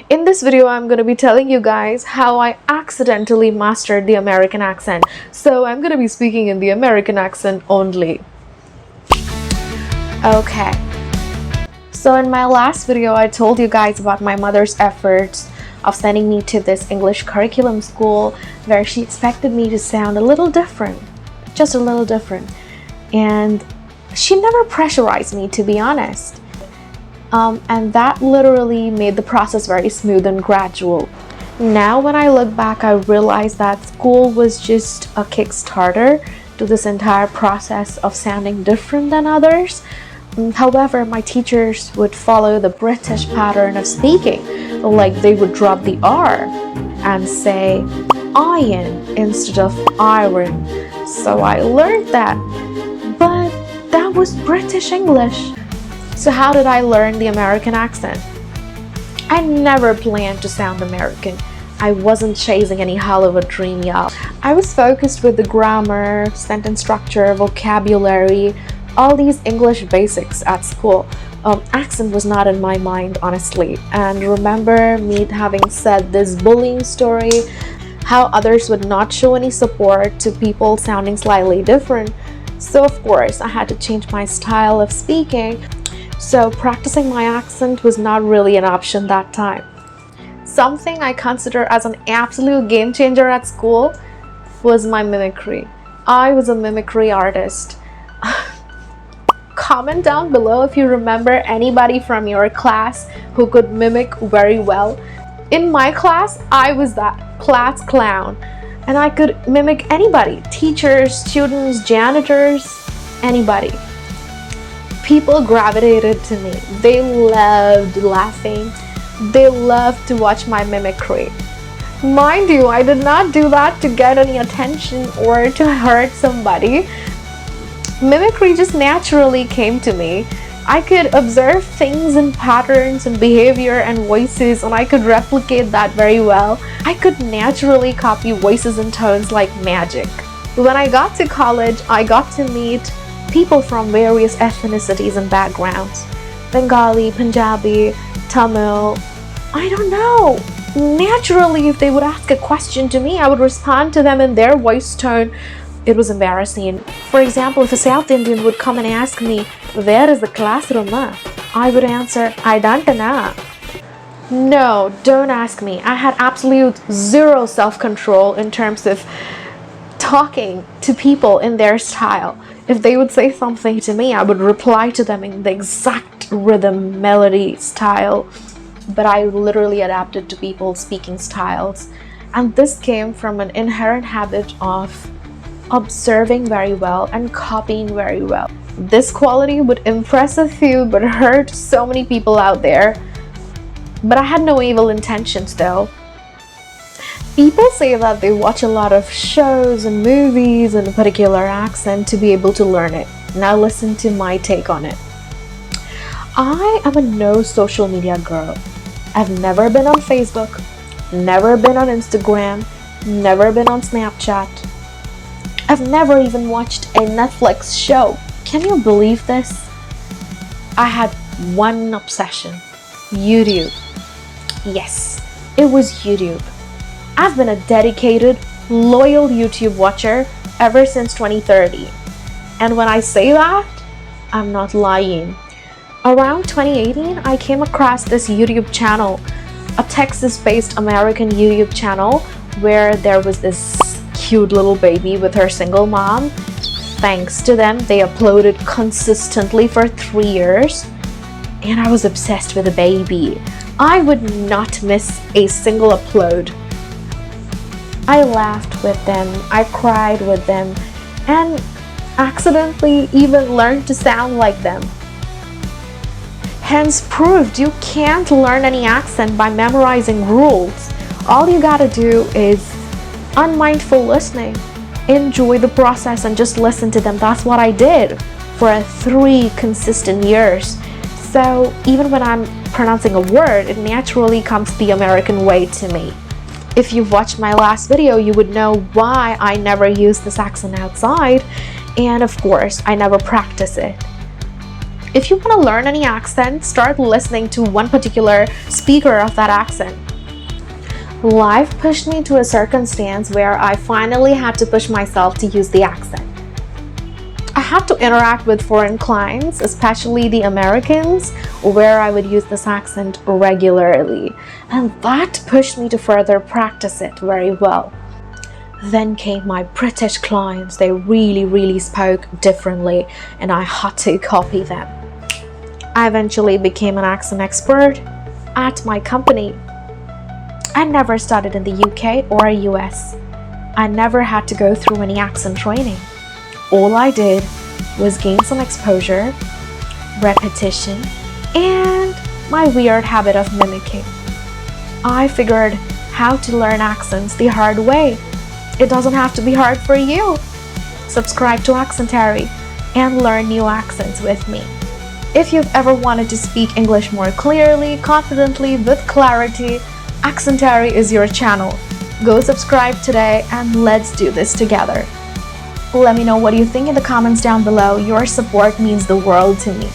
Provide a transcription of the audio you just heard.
In this video, I'm going to be telling you guys how I accidentally mastered the American accent. So I'm going to be speaking in the American accent only. Okay. So in my last video, I told you guys about my mother's efforts of sending me to this English curriculum school where she expected me to sound a little different, just a little different. And she never pressurized me, to be honest. And that literally made the process very smooth and gradual. Now when I look back, I realize that school was just a kickstarter to this entire process of sounding different than others. However, my teachers would follow the British pattern of speaking, like they would drop the R and say iron instead of iron. So I learned that, but that was British English. So how did I learn the American accent? I never planned to sound American. I wasn't chasing any Hollywood dream, y'all. I was focused with the grammar, sentence structure, vocabulary, all these English basics at school. Accent was not in my mind, honestly. And remember me having said this bullying story, how others would not show any support to people sounding slightly different. So of course, I had to change my style of speaking. So practicing my accent was not really an option that time. Something I consider as an absolute game changer at school was my mimicry. I was a mimicry artist. Comment down below if you remember anybody from your class who could mimic very well. In my class, I was that class clown, and I could mimic anybody, teachers, students, janitors, anybody. People gravitated to me. They loved laughing. They loved to watch my mimicry. Mind you, I did not do that to get any attention or to hurt somebody. Mimicry just naturally came to me. I could observe things and patterns and behavior and voices, and I could replicate that very well. I could naturally copy voices and tones like magic. When I got to college, I got to meet people from various ethnicities and backgrounds. Bengali, Punjabi, Tamil, I don't know. Naturally, if they would ask a question to me, I would respond to them in their voice tone. It was embarrassing. For example, if a South Indian would come and ask me, "Where is the classroom?" I would answer, "I don't know." No, don't ask me. I had absolute zero self-control in terms of talking to people in their style. If they would say something to me, I would reply to them in the exact rhythm, melody, style. But I literally adapted to people's speaking styles. And this came from an inherent habit of observing very well and copying very well. This quality would impress a few but hurt so many people out there. But I had no evil intentions though. People say that they watch a lot of shows and movies in a particular accent to be able to learn it. Now listen to my take on it. I am a no social media girl. I've never been on Facebook, never been on Instagram, never been on Snapchat. I've never even watched a Netflix show. Can you believe this? I had one obsession: YouTube. Yes, it was YouTube. I've been a dedicated, loyal YouTube watcher ever since 2013. And when I say that, I'm not lying. Around 2018, I came across this YouTube channel, a Texas-based American YouTube channel where there was this cute little baby with her single mom. Thanks to them, they uploaded consistently for 3 years. And I was obsessed with the baby. I would not miss a single upload. I laughed with them, I cried with them, and accidentally even learned to sound like them. Hence proved you can't learn any accent by memorizing rules. All you gotta do is unmindful listening. Enjoy the process and just listen to them. That's what I did for 3 consistent years. So even when I'm pronouncing a word, it naturally comes the American way to me. If you've watched my last video, you would know why I never use this accent outside, and of course, I never practice it. If you want to learn any accent, start listening to one particular speaker of that accent. Life pushed me to a circumstance where I finally had to push myself to use the accent. I had to interact with foreign clients, especially the Americans, where I would use this accent regularly, and that pushed me to further practice it very well. Then came my British clients. They really spoke differently, and I had to copy them. I eventually became an accent expert at my company. I never studied in the UK or US. I never had to go through any accent training. All I did was gain some exposure, repetition, and my weird habit of mimicking. I figured how to learn accents the hard way. It doesn't have to be hard for you. Subscribe to AccentAri and learn new accents with me. If you've ever wanted to speak English more clearly, confidently, with clarity, AccentAri is your channel. Go subscribe today and let's do this together. Let me know what you think in the comments down below. Your support means the world to me.